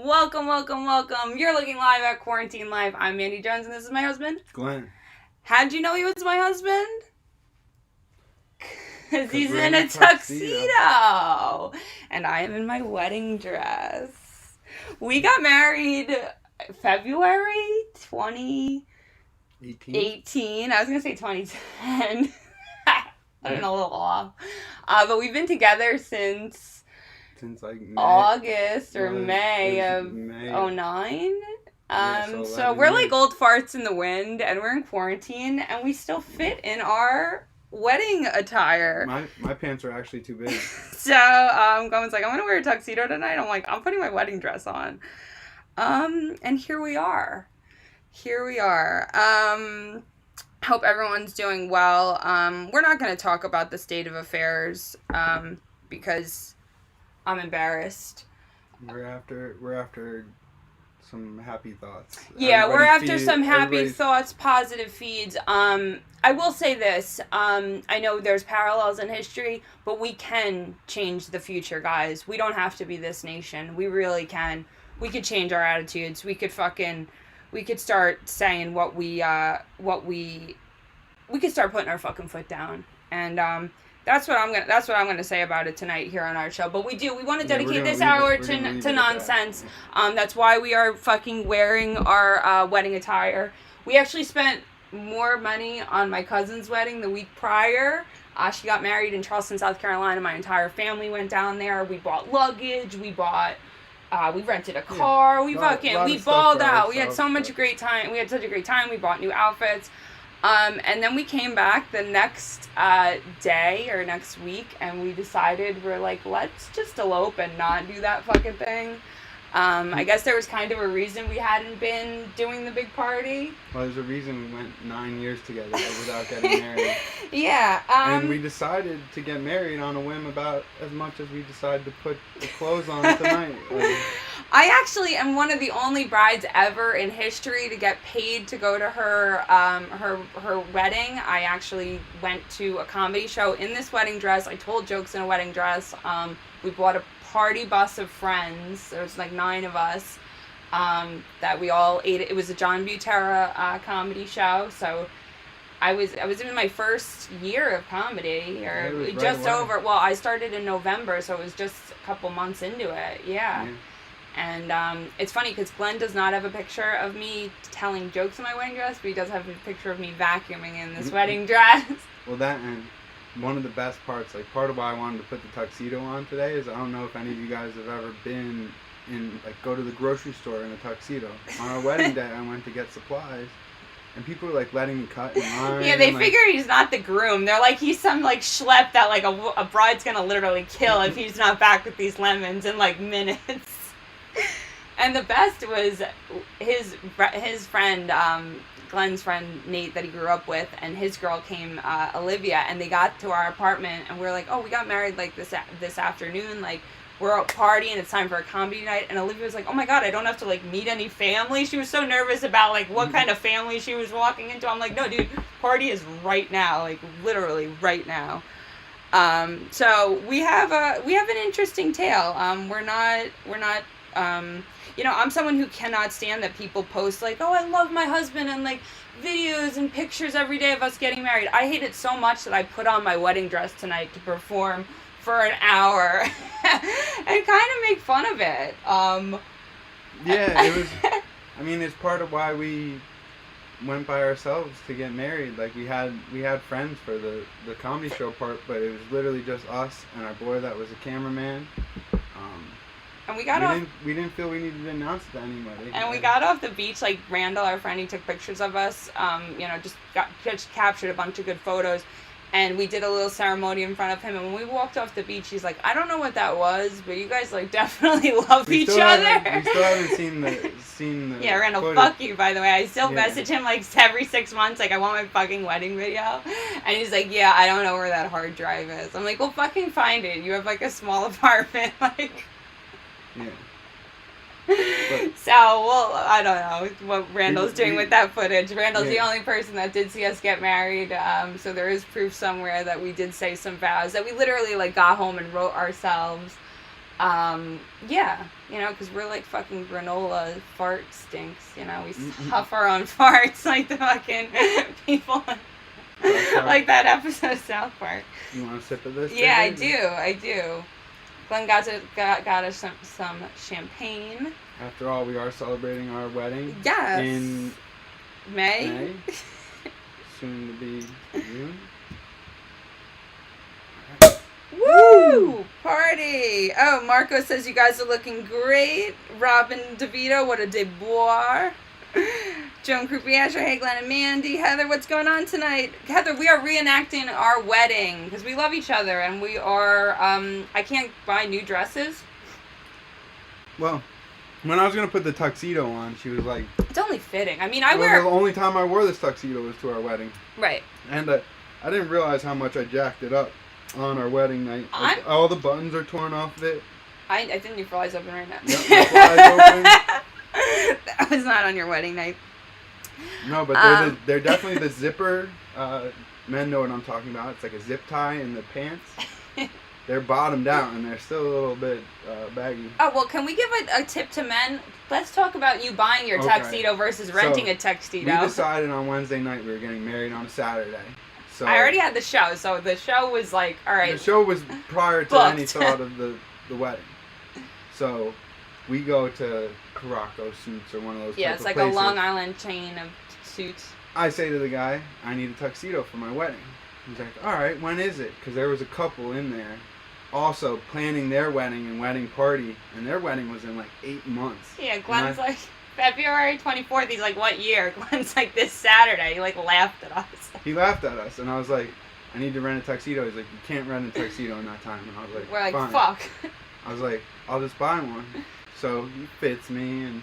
Welcome, welcome, welcome. You're looking live at Quarantine Live. I'm Mandy Jones, and this is my husband. Glenn. How'd you know he was my husband? Because he's in a tuxedo. And I am in my wedding dress. We got married February 2018. I was going to say 2010. I'm a little off. But we've been together since like May, August or May of 2009. So we're like old farts in the wind, and we're in quarantine, and we still fit in our wedding attire. My pants are actually too big. So Glen's like, I'm gonna wear a tuxedo tonight. I'm like, I'm putting my wedding dress on. And here we are. Hope everyone's doing well. We're not gonna talk about the state of affairs because I'm embarrassed. We're after some happy thoughts. Yeah, we're after some happy thoughts, positive feeds. I will say this. I know there's parallels in history, but we can change the future, guys. We don't have to be this nation. We really can. We could change our attitudes. We could start saying we could start putting our fucking foot down. And that's what I'm gonna say about it tonight here on our show. But we want to dedicate this hour to nonsense. That's why we are fucking wearing our wedding attire. We actually spent more money on my cousin's wedding the week prior. She got married in Charleston, South Carolina. My entire family went down there. We bought luggage. We rented a car. We balled out. We had so much great time. We had such a great time. We bought new outfits. And then we came back the next day or next week, and we decided we're like, let's just elope and not do that fucking thing. I guess there was kind of a reason we hadn't been doing the big party. Well, there's a reason we went 9 years together without getting married. Yeah. And we decided to get married on a whim about as much as we decided to put the clothes on tonight. I actually am one of the only brides ever in history to get paid to go to her wedding. I actually went to a comedy show in this wedding dress. I told jokes in a wedding dress. We bought a party bus of friends. There was like 9 of us that we all ate. It was a John Butera comedy show. So I was in my first year of comedy, or just over. Well, I started in November, so it was just a couple months into it. Yeah. And it's funny because Glenn does not have a picture of me telling jokes in my wedding dress, but he does have a picture of me vacuuming in this wedding dress. Well, that and one of the best parts, like part of why I wanted to put the tuxedo on today is I don't know if any of you guys have ever been go to the grocery store in a tuxedo. On our wedding day, I went to get supplies. And people were like letting me cut in line. Yeah, they figure he's not the groom. They're like, he's some like schlep that like a bride's gonna literally kill if he's not back with these lemons in like minutes. And the best was his friend, Glenn's friend Nate that he grew up with, and his girl came, Olivia, and they got to our apartment, and we were like, oh, we got married like this afternoon, like we're out partying, it's time for a comedy night. And Olivia was like, oh my god, I don't have to like meet any family. She was so nervous about like what kind of family she was walking into. I'm like, no dude, party is right now, like literally right now. So we have an interesting tale. We're not I'm someone who cannot stand that people post like, oh, I love my husband, and like videos and pictures every day of us getting married. I hate it so much that I put on my wedding dress tonight to perform for an hour and kind of make fun of it. Yeah, it was, I mean, it's part of why we went by ourselves to get married. Like we had friends for the comedy show part, but it was literally just us and our boy that was a cameraman. And we didn't feel we needed to announce it to anybody. And we got off the beach, like Randall, our friend, he took pictures of us. Just captured a bunch of good photos, and we did a little ceremony in front of him. And when we walked off the beach, he's like, "I don't know what that was, but you guys like definitely love each other." We still haven't seen the. Yeah, Randall, footage. Fuck you, by the way. I still message him like every 6 months, like I want my fucking wedding video, and he's like, "Yeah, I don't know where that hard drive is." I'm like, "Well, fucking find it. You have like a small apartment, like." Yeah. So, well, I don't know what Randall's doing with that footage. Randall's the only person that did see us get married, so there is proof somewhere that we did say some vows that we literally like got home and wrote ourselves. Yeah, because we're like fucking granola fart stinks, we huff our own farts like the fucking people like that episode of South Park. You want a sip of this? Yeah, I do. Glenn got us some champagne. After all, we are celebrating our wedding. Yes. In May. Soon to be June. Woo! Party! Oh, Marco says you guys are looking great. Robin DeVito, what a deboir. Joan Croupier, hey Glenn and Mandy. Heather, what's going on tonight? Heather, we are reenacting our wedding because we love each other and we are, I can't buy new dresses. Well, when I was going to put the tuxedo on, she was like... It's only fitting. I mean, the only time I wore this tuxedo was to our wedding. Right. And I didn't realize how much I jacked it up on our wedding night. Like, all the buttons are torn off of it. I think your fly's open right now. Yep, my fly's open. That was not on your wedding night. No, but they're definitely the zipper. Men know what I'm talking about. It's like a zip tie in the pants. They're bottomed out and they're still a little bit baggy. Oh, well, can we give a tip to men? Let's talk about you buying your tuxedo versus renting a tuxedo. We decided on Wednesday night we were getting married on a Saturday. So I already had the show, so the show was like, all right. The show was prior to any thought of the wedding. So we go to Caraco Suits or one of those it's like places. A Long Island chain of suits. I say to the guy, I need a tuxedo for my wedding. He's like, all right, when is it? Because there was a couple in there also planning their wedding and wedding party, and their wedding was in like 8 months. Yeah, Glenn's like, February 24th, he's like, what year? Glenn's like, this Saturday. He like laughed at us. He laughed at us, and I was like, I need to rent a tuxedo. He's like, you can't rent a tuxedo in that time. And I was like, we're like, fine. Fuck. I was like, I'll just buy one. So he fits me, and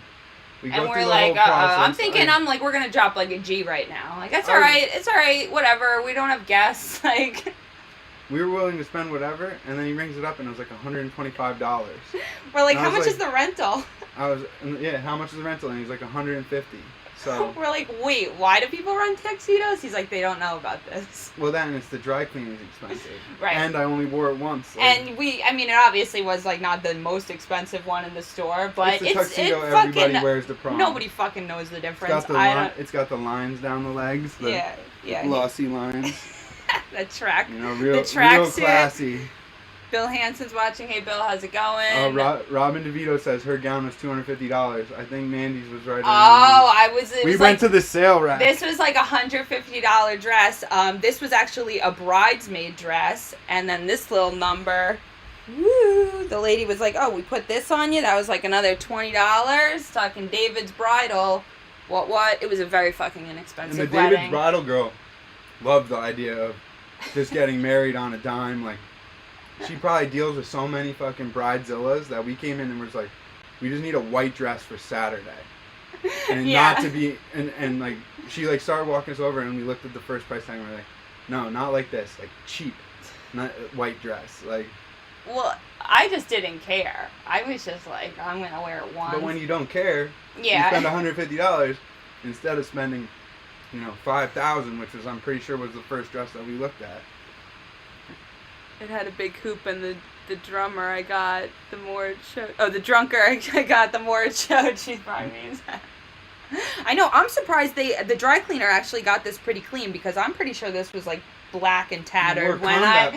we go and through we're the like, whole process. I'm thinking, we're gonna drop like a G right now. Like, that's all right. It's all right. Whatever. We don't have guests. Like. We were willing to spend whatever, and then he rings it up, and it was like $125. We're like, how much is the rental? How much is the rental? And he's like $150. So we're like, wait, why do people rent tuxedos? He's like, they don't know about this. Well, then it's the dry cleaning's expensive. Right. And I only wore it once. And it obviously was like not the most expensive one in the store, but it's the tuxedo everybody wears to prom. Nobody fucking knows the difference. It's got the lines down the legs. The glossy lines. The track. Real classy. Bill Hansen's watching. Hey, Bill, how's it going? Robin DeVito says her gown was $250. I think Mandy's was right around. We went to the sale rack. This was like a $150 dress. This was actually a bridesmaid dress. And then this little number. Woo! The lady was like, oh, we put this on you? That was like another $20. Talking David's Bridal. What? It was a very fucking inexpensive wedding. And the David's Bridal girl loved the idea of just getting married on a dime. Like, she probably deals with so many fucking bridezillas that we came in and was like, we just need a white dress for Saturday. And not to be, and like, she like started walking us over and we looked at the first price tag and we're like, no, not like this, like cheap, not white dress. Like, well, I just didn't care. I was just like, I'm going to wear it once. But when you don't care, you spend $150 instead of spending, $5,000, which was, I'm pretty sure, was the first dress that we looked at. It had a big hoop, and the drummer I got, the more it showed. Oh, the drunker I got, the more it showed. She probably means that. I know. I'm surprised the dry cleaner actually got this pretty clean because I'm pretty sure this was like black and tattered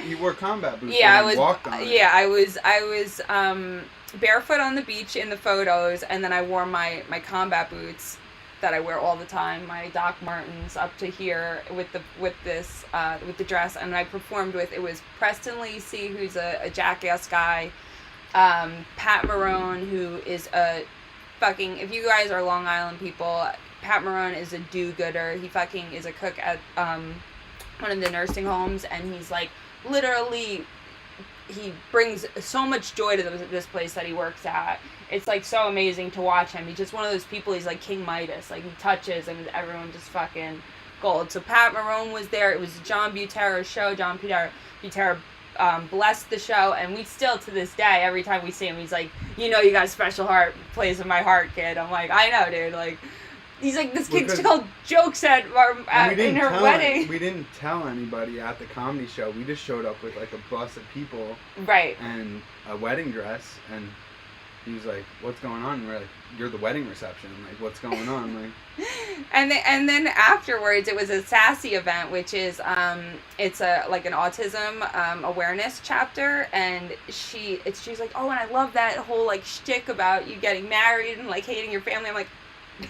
you wore combat boots. Yeah, walked on it. Yeah, I was barefoot on the beach in the photos, and then I wore my combat boots that I wear all the time, my Doc Martens up to here with the dress, and I performed with, it was Preston Lacey, who's a Jackass guy, Pat Marone, who is a fucking, if you guys are Long Island people, Pat Marone is a do-gooder. He fucking is a cook at one of the nursing homes, and he's like, literally, he brings so much joy to this place that he works at. It's like so amazing to watch him. He's just one of those people, he's like King Midas. Like, he touches and everyone just fucking gold. So Pat Marone was there. It was John Butera's show. John Butera blessed the show, and we still, to this day, every time we see him, he's like, you got a special heart, plays in my heart, kid. I'm like, I know, dude. Like, He's like, this kid told jokes in her wedding. We didn't tell anybody at the comedy show. We just showed up with like a bus of people. Right. And a wedding dress. And he was like, what's going on? And we're like, you're the wedding reception. I'm like, what's going on? Like, and then afterwards, it was a Sassy event, which is it's like an autism awareness chapter, and she's like, oh, and I love that whole like shtick about you getting married and like hating your family. I'm like,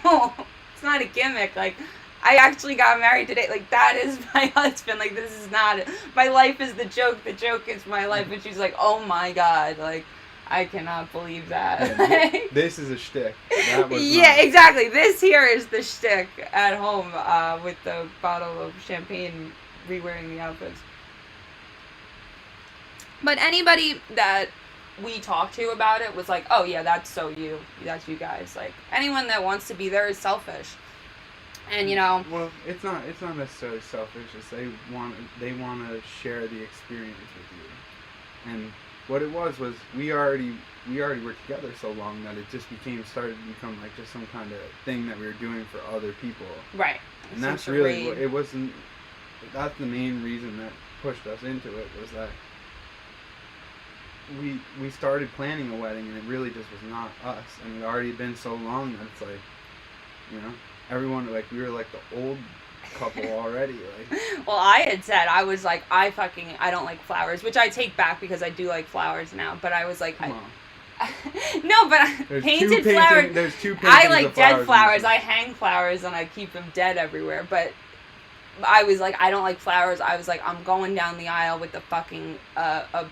no, it's not a gimmick. Like, I actually got married today. Like, that is my husband. Like, this is not my life is the joke. The joke is my life. And she's like, oh my God, like, I cannot believe that. Yeah, this is a shtick. That was exactly. This here is the shtick at home with the bottle of champagne, re-wearing the outfits. But anybody that we talked to about it was like, oh yeah, that's you guys. Like, anyone that wants to be there is selfish. And well, it's not necessarily selfish. It's they want to share the experience with you. And what it was we already were together so long that it just started to become like just some kind of thing that we were doing for other people. Right. And that's really what it wasn't. That's the main reason that pushed us into it, was that we started planning a wedding and it really just was not us, and it already been so long that it's like, everyone, like, we were like the old couple already. Like, well, I had said, I was like, I don't like flowers, which I take back because I do like flowers now, but I was like, come on. No, but painted flowers. There's two paintings I like of flowers dead flowers. I hang flowers and I keep them dead everywhere. But I was like, I don't like flowers. I was like, I'm going down the aisle with the fucking a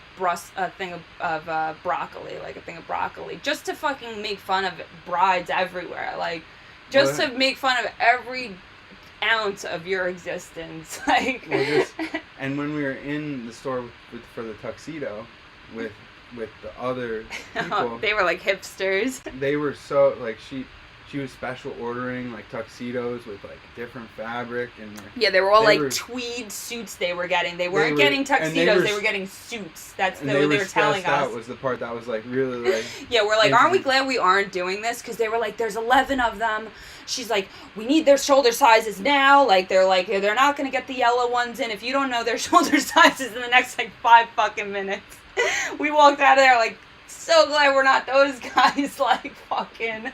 thing of broccoli, like a thing of broccoli, just to fucking make fun of brides everywhere, like just to make fun of every ounce of your existence, like. And when we were in the store for the tuxedo with the other people, they were like hipsters. They were so like she was special ordering like tuxedos with like different fabric and like, yeah, they were all like tweed suits they were getting. They weren't getting tuxedos, they were getting suits. That's what they were telling us. That was the part that was like really like. Yeah, we're like, aren't we glad we aren't doing this? Because they were like, there's 11 of them. She's like, we need their shoulder sizes now. Like, they're not gonna get the yellow ones in if you don't know their shoulder sizes in the next like 5 fucking minutes. We walked out of there like, so glad we're not those guys. Like, fucking.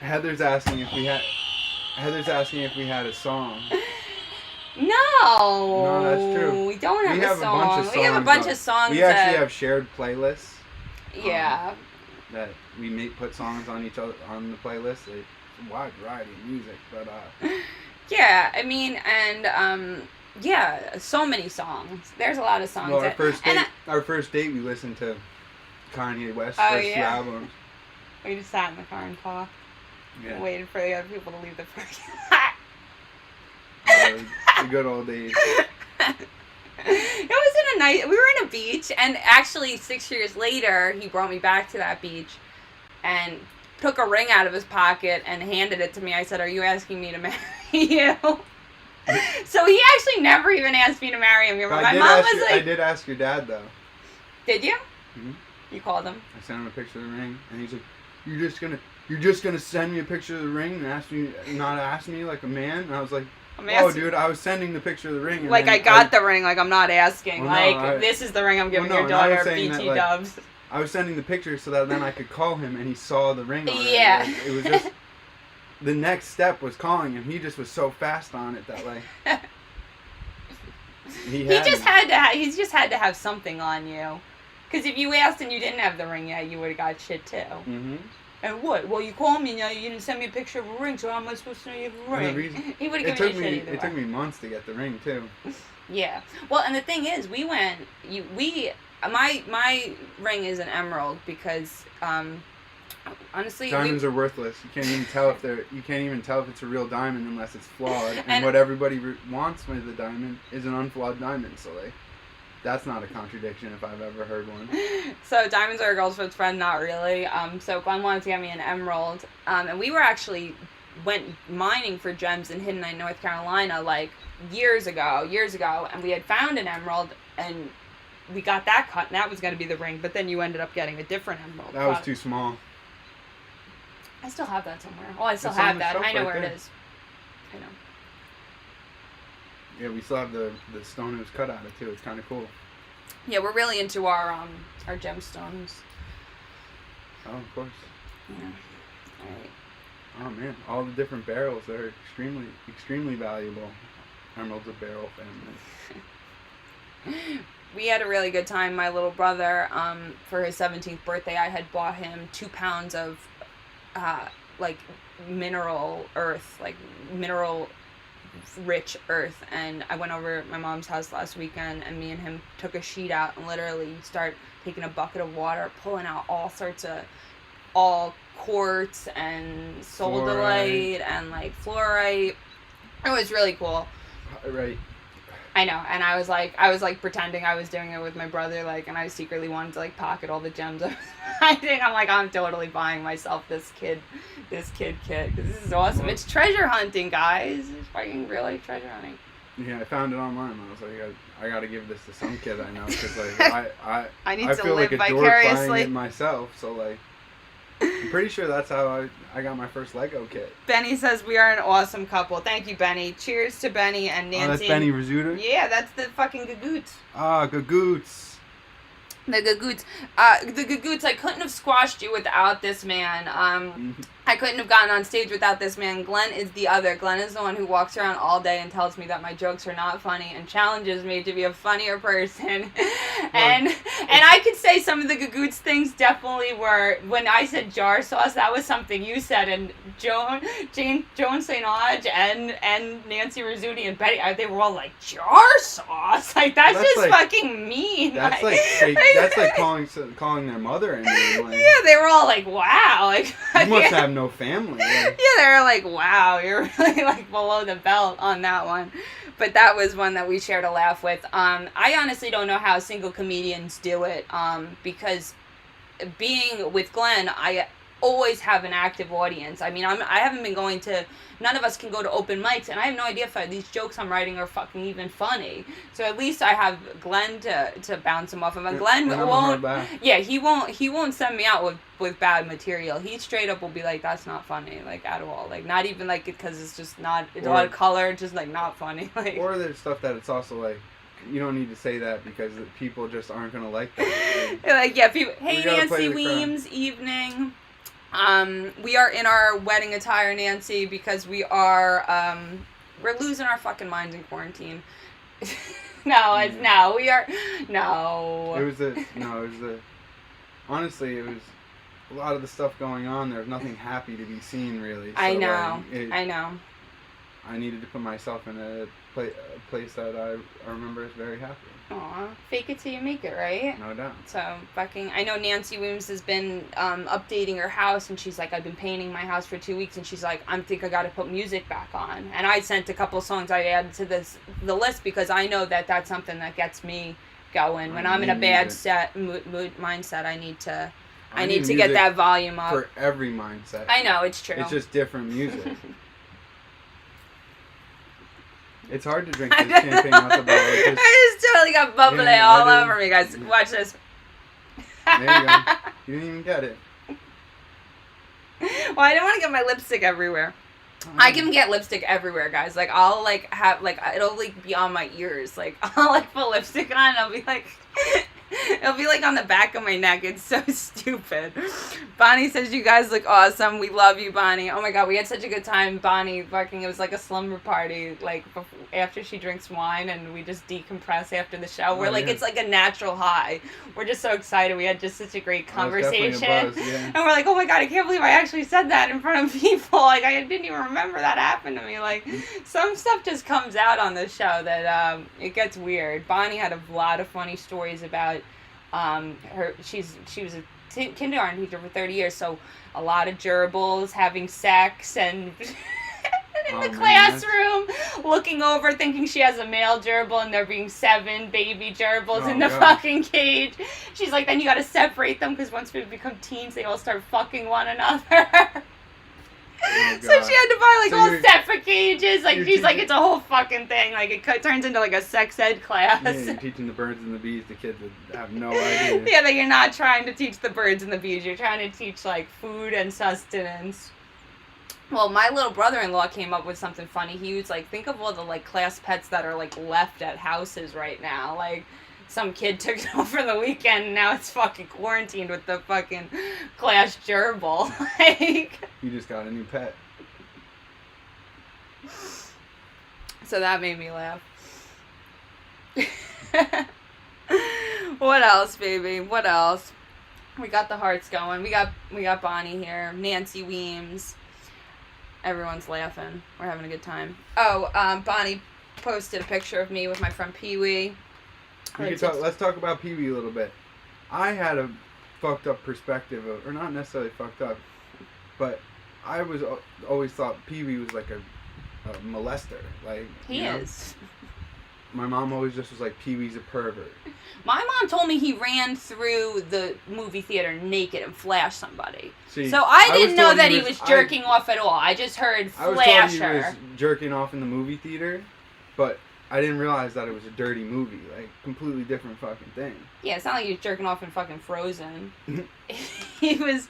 Heather's asking if we had a song. No, that's true. We don't have a song. A bunch of songs. We have a bunch of songs. We actually have shared playlists. Yeah. That we put songs on each other on the playlist. It's a wide variety of music, but. Yeah, I mean, and yeah, so many songs. There's a lot of songs. Well, our first date, we listened to Kanye West's first 2 albums. We just sat in the car and talked. Yeah. Waited for the other people to leave the parking lot. The good old days. It was we were in a beach, and actually 6 years later, he brought me back to that beach and took a ring out of his pocket and handed it to me. I said, are you asking me to marry you? So he actually never even asked me to marry him. My mom was like... I did ask your dad, though. Did you? Mm-hmm. You called him? I sent him a picture of the ring, and he's like, You're just gonna send me a picture of the ring and not ask me like a man? And I was like, dude, I was sending the picture of the ring. And like, I got the ring, like, I'm not asking. This is the ring I'm giving your daughter, BT Dubs. I was sending the picture so that then I could call him and he saw the ring on it. Yeah. Like, it was just, the next step was calling him. He just was so fast on it that, like, he just had to have something on you. Because if you asked and you didn't have the ring yet, you would have got shit too. Mm-hmm. And what? Well, you called me, now you didn't send me a picture of a ring, so how am I supposed to know you have a ring? He would have given me shit either way. It took me months to get the ring, too. Yeah. Well, and the thing is, my ring is an emerald because, honestly... Diamonds are worthless. You can't even tell if it's a real diamond unless it's flawed. And what everybody wants with a diamond is an unflawed diamond, so that's not a contradiction if I've ever heard one. So diamonds are a girl's best friend, not really. So Glenn wanted to get me an emerald. And we went mining for gems in Hidden, North Carolina, like years ago. And we had found an emerald, and we got that cut, and that was going to be the ring. But then you ended up getting a different emerald. That was too small. I still have that somewhere. Oh, I still It's on have the that. shelf I know right where there. it is. I know. Yeah, we still have the stone it was cut out of too. It's kind of cool. Yeah, we're really into our gemstones. Oh, of course. Yeah. All right. Oh man, all the different barrels are extremely valuable. Emerald's a barrel family. We had a really good time. My little brother, for his 17th birthday, I had bought him 2 pounds of, like, mineral earth, like, mineral-rich earth. And I went over at my mom's house last weekend, and me and him took a sheet out and literally start taking a bucket of water, pulling out all sorts of, all quartz and soldolite and, like, fluorite. It was really cool. Right. I know, and I was like pretending I was doing it with my brother, like, and I secretly wanted to, like, pocket all the gems. I think I'm like, I'm totally buying myself this kid kit, because this is awesome. It's treasure hunting, guys. It's fucking really treasure hunting. Yeah, I found it online. I was like, I gotta give this to some kid I know, because like I need I to feel live like a dork vicariously. buying it myself. So like, I'm pretty sure that's how I got my first Lego kit. Benny says we are an awesome couple. Thank you, Benny. Cheers to Benny and Nancy. Oh, that's Benny Rizzuto? Yeah, that's the fucking Gagoots. Ah, Gagoots. The Gagoots. The Gagoots, I couldn't have squashed you without this man. I couldn't have gotten on stage without this man. Glenn is the other. Glenn is the one who walks around all day and tells me that my jokes are not funny and challenges me to be a funnier person. and I could say some of the Gagoots things definitely were, when I said jar sauce, that was something you said, and Joan St. Onge and Nancy Rizzuti and Betty, they were all like, jar sauce? Like, that's just like, fucking mean. That's like that's like calling their mother and like, yeah, they were all like, wow. Like, you must have no family. Like, yeah, they were like, wow, you're really like below the belt on that one. But that was one that we shared a laugh with. I honestly don't know how single comedians do it, because being with Glenn, I always have an active audience. I mean, I haven't been going to, none of us can go to open mics, and I have no idea if these jokes I'm writing are fucking even funny. So at least I have Glenn to bounce them off of. And Glenn won't, yeah, he won't send me out with bad material. He straight up will be like, that's not funny, like, at all. Like, not even like, because it's just not, it's a lot of color, just like not funny. Like, or there's stuff that it's also like, you don't need to say that because people just aren't gonna like that. Like, yeah, people, hey Nancy Weems, evening. We are in our wedding attire, Nancy, because we are, we're losing our fucking minds in quarantine. Honestly, it was a lot of the stuff going on. There was nothing happy to be seen, really. So I know. I needed to put myself in a place that I remember is very happy. Aw, fake it till you make it, right? No doubt. So, I know Nancy Weems has been updating her house, and she's like, I've been painting my house for 2 weeks, and she's like, I think I gotta put music back on. And I sent a couple songs I added to the list, because I know that that's something that gets me going. When I'm in a bad mindset, I need to get that volume up. For every mindset. I know, it's true. It's just different music. It's hard to drink this champagne out the bottle. I just totally got bubbly all over me, guys. Watch this. There you go. You didn't even get it. Well, I didn't want to get my lipstick everywhere. I can get lipstick everywhere, guys. Like, I'll, like, have, like, it'll, like, be on my ears. Like, I'll, like, put lipstick on, and I'll be, like... It'll be like on the back of my neck. It's so stupid. Bonnie says you guys look awesome. We love you, Bonnie. Oh my god, we had such a good time. Bonnie fucking, it was like a slumber party, like after she drinks wine, and we just decompress after the show. We're like, it's like a natural high. We're just so excited. We had just such a great conversation. Buzz, yeah. And we're like, oh my god, I can't believe I actually said that in front of people. Like, I didn't even remember that happened to me. Like, some stuff just comes out on the show that it gets weird. Bonnie had a lot of funny stories about she was a kindergarten teacher for 30 years, so a lot of gerbils having sex and in the classroom, looking over thinking she has a male gerbil and there being 7 baby gerbils in the fucking cage. She's like, then you gotta separate them because once we become teens they all start fucking one another. So she had to buy like So all you're- separate cages. Like you're she's like, teaching- it's a whole fucking thing. Like it turns into like a sex ed class. Yeah, you're teaching the birds and the bees to kids that have no idea. Yeah, like you're not trying to teach the birds and the bees. You're trying to teach like food and sustenance. Well, my little brother-in-law came up with something funny. He was like, think of all the like class pets that are like left at houses right now. Like some kid took it home for the weekend and now it's fucking quarantined with the fucking class gerbil. Like, You just got a new pet. so that made me laugh. What else, baby? What else? We got the hearts going. We got Bonnie here. Nancy Weems. Everyone's laughing. We're having a good time. Oh, Bonnie posted a picture of me with my friend Pee Wee. Let's talk about Pee Wee a little bit. I had a fucked up perspective of, or not necessarily fucked up, but I was always thought Pee Wee was like a molester. Like He is. My mom always just was like, Pee Wee's a pervert. My mom told me he ran through the movie theater naked and flashed somebody. See, So I was didn't know told that he was jerking off at all. I just heard I was told flash he her. was jerking off in the movie theater, but I didn't realize that it was a dirty movie. Like, completely different fucking thing. Yeah, it's not like he was jerking off in fucking Frozen. he was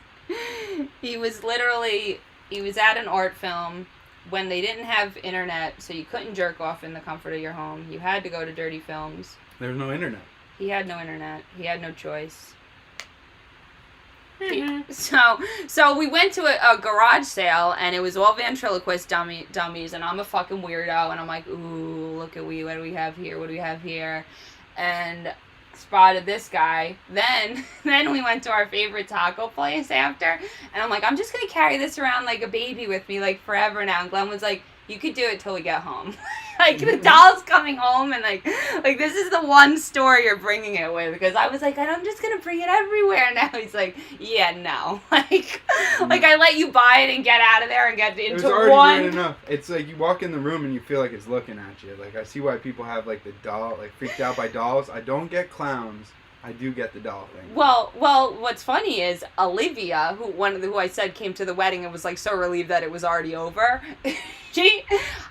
literally, he was at an art film when they didn't have internet, so you couldn't jerk off in the comfort of your home. You had to go to Dirty Films. There was no internet. He had no internet. He had no choice. Mm-hmm. So we went to a garage sale, and it was all ventriloquist dummies, and I'm a fucking weirdo, and I'm like, ooh, look at what do we have here? What do we have here? And spotted this guy. Then we went to our favorite taco place after, and I'm like, I'm just gonna carry this around like a baby with me like forever now. And Glenn was like, you could do it till we get home. Like the doll's coming home, and like this is the one store you're bringing it with. Because I was like, I'm just gonna bring it everywhere now. He's like, yeah, no. Like I let you buy it and get out of there and get It was into already one. weird enough. It's like you walk in the room and you feel like it's looking at you. Like, I see why people have like the doll, like freaked out by dolls. I don't get clowns. I do get the doll thing. Well, what's funny is Olivia, who I said came to the wedding and was like so relieved that it was already over.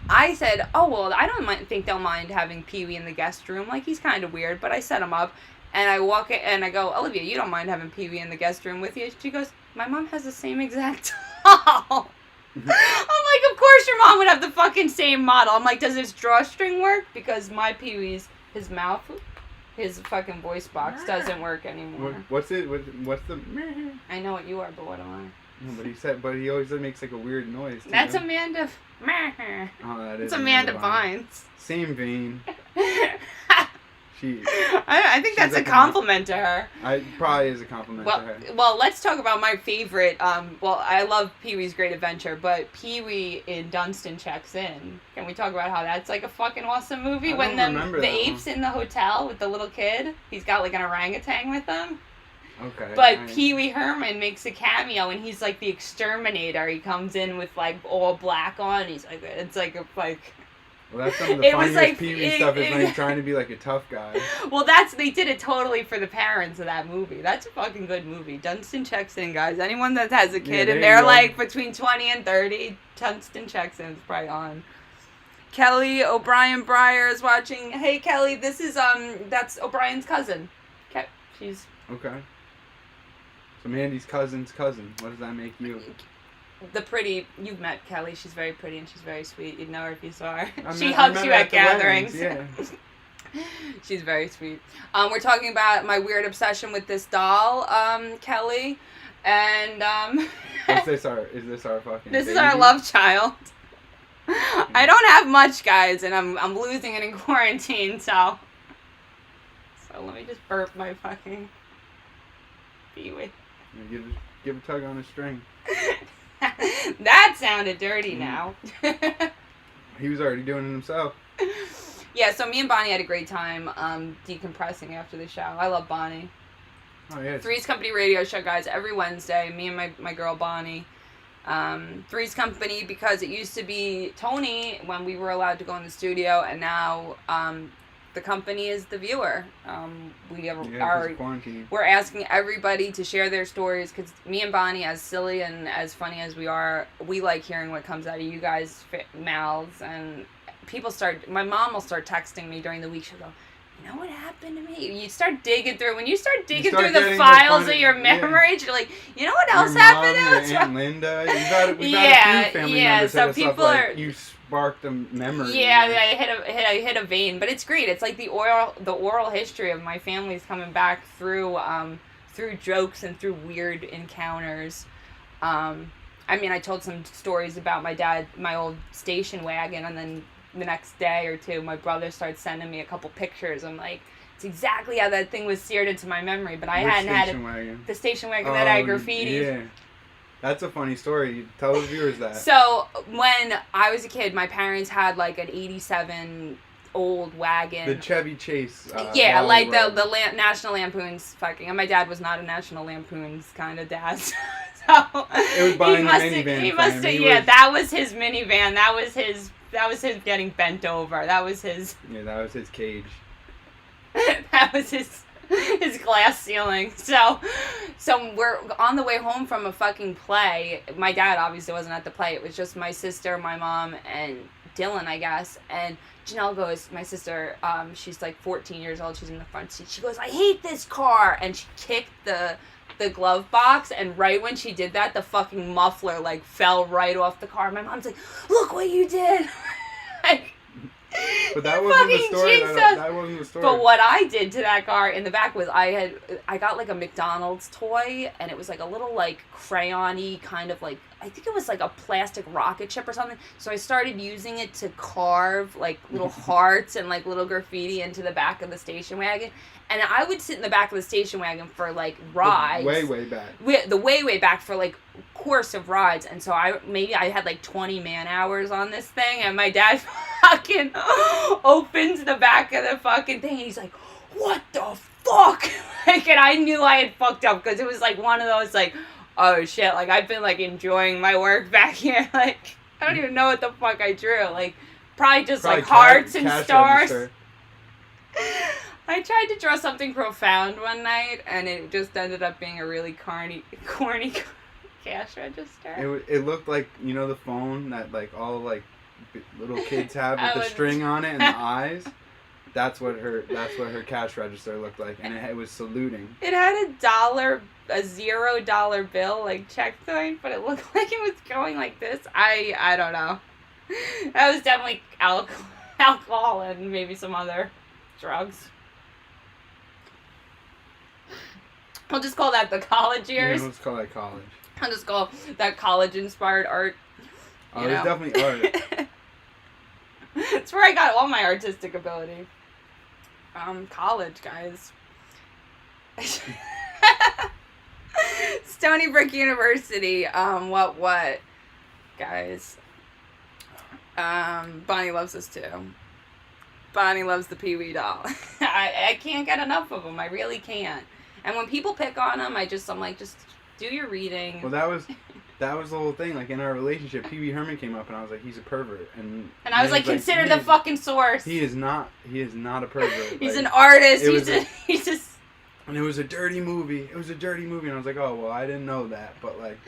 I said, oh well, I don't think they'll mind having Pee Wee in the guest room. Like he's kind of weird, but I set him up, and I walk in and I go, Olivia, you don't mind having Pee Wee in the guest room with you? She goes, my mom has the same exact doll. I'm like, of course your mom would have the fucking same model. I'm like, does this drawstring work? Because my Pee Wee's, his mouth, his fucking voice box doesn't work anymore. What's it? What's the? I know what you are, but what am I? No, but he always makes like a weird noise. Too, That's no? Amanda. Oh, that is It's Amanda Bynes. Same vein. She. I think that's like a compliment to her. I probably is a compliment to her. Well, let's talk about my favorite. I love Pee Wee's Great Adventure, but Pee Wee in Dunstan Checks In. Can we talk about how that's like a fucking awesome movie? I When don't remember the that apes in the hotel with the little kid, he's got like an orangutan with him. Okay. But Pee Wee Herman makes a cameo, and he's like the exterminator. He comes in with like all black on. He's like, it's like a like. Well, that's some of the It was funniest like- Pee Wee stuff is when he's trying to be like a tough guy. Well, they did it totally for the parents of that movie. That's a fucking good movie. Dunstan Checks In, guys. Anyone that has a kid there and you they're go. like between 20 and 30, Dunstan Checks In is probably on. Kelly O'Brien Breyer is watching. Hey, Kelly, this is that's O'Brien's cousin. She's Okay. So Mandy's cousin's cousin. What does that make you? the pretty. You've met Kelly. She's very pretty and she's very sweet. You'd know her if you saw her. I She met- hugs I met you her at the weddings, gatherings. Yeah. She's very sweet. We're talking about my weird obsession with this doll, Kelly, and Is this our fucking? this is baby? our love child. I don't have much, guys, and I'm losing it in quarantine, so let me just burp my fucking Pee Wee. Give a tug on a string. That sounded dirty now. He was already doing it himself. Yeah, so me and Bonnie had a great time decompressing after the show. I love Bonnie. Oh yeah. Three's Company radio show, guys, every Wednesday. Me and my girl Bonnie. Three's Company because it used to be Tony when we were allowed to go in the studio, and now the company is the viewer. Quarantine. We're asking everybody to share their stories, because me and Bonnie, as silly and as funny as we are, we like hearing what comes out of you guys' mouths. And my mom will start texting me during the week. She'll go, you know what happened to me? You start digging through. When you start digging through the files of your memories, you're like, you know what else happened? Your Aunt Linda. We've had a few family members so hit people us up, are. like, you sparked a memory. Yeah, I hit a vein, but it's great. It's like the oral history of my family's coming back through jokes and through weird encounters. I mean, I told some stories about my old station wagon, and then the next day or two, my brother starts sending me a couple pictures. I'm like, it's exactly how that thing was seared into my memory, but I hadn't had it. Wagon? The station wagon that I graffitied. Yeah. That's a funny story. Tell the viewers that. So, when I was a kid, my parents had like an 87 old wagon. The Chevy Chase. Yeah, like the National Lampoon's fucking. And my dad was not a National Lampoon's kind of dad. So it was buying the minivan. He must have. That was his minivan. That was his getting bent over. That was his. Yeah, that was his cage. That was his glass ceiling. So we're on the way home from a fucking play. My dad obviously wasn't at the play. It was just my sister, my mom, and Dylan, I guess. And Janelle goes, my sister, she's like 14 years old. She's in the front seat. She goes, I hate this car. And she kicked the glove box, and right when she did that, the fucking muffler like fell right off the car. My mom's like, look what you did. Like, but that wasn't the story. That wasn't the story. But what I did to that car in the back was I got like a McDonald's toy, and it was like a little like crayon-y kind of like, I think it was like a plastic rocket ship or something. So I started using it to carve like little hearts and like little graffiti into the back of the station wagon. And I would sit in the back of the station wagon for like rides. Way back. The way back for like course of rides. And so I had like 20 man hours on this thing, and my dad fucking opens the back of the fucking thing, and he's like, what the fuck? Like, and I knew I had fucked up, because it was like one of those like, oh shit, like I've been like enjoying my work back here. Like, I don't even know what the fuck I drew. Like, probably just like hearts and stars. Register. I tried to draw something profound one night, and it just ended up being a really corny cash register. It looked like, you know, the phone that like all like little kids have with the string on it and the eyes. That's what her cash register looked like, and it was saluting. It had a $0 bill, like check sign, but it looked like it was going like this. I don't know. That was definitely alcohol and maybe some other drugs. I'll just call that the college years. Yeah, let's call that college. I'll just call that college-inspired art. Oh, it's definitely art. It's where I got all my artistic ability. College, guys. Stony Brook University. What? Guys. Bonnie loves this too. Bonnie loves the Pee-wee doll. I can't get enough of them. I really can't. And when people pick on them, I'm like, just do your reading. Well, that was the whole thing. Like, in our relationship, Pee Wee Herman came up, and I was like, he's a pervert. And I was like, consider the fucking source. He is not a pervert. He's an artist. He's just. And it was a dirty movie. And I was like, oh, well, I didn't know that. But, like,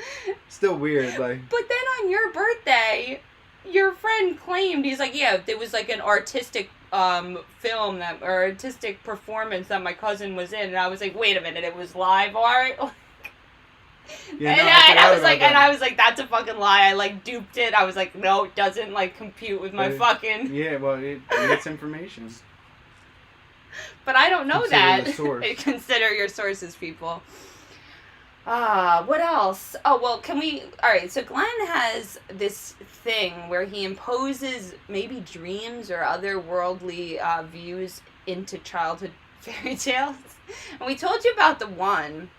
still weird. Like. But then on your birthday, your friend claimed, he's like, yeah, it was like an artistic film or artistic performance that my cousin was in, and I was like, wait a minute, it was live art. Yeah, I was like, that's a fucking lie. I like duped it. I was like, no, it doesn't like compute with my fucking. Yeah, well, it's information. But I don't know Consider the source. Consider your sources, people. What else? Oh, well, alright, so Glenn has this thing where he imposes maybe dreams or otherworldly views into childhood fairy tales. And we told you about the one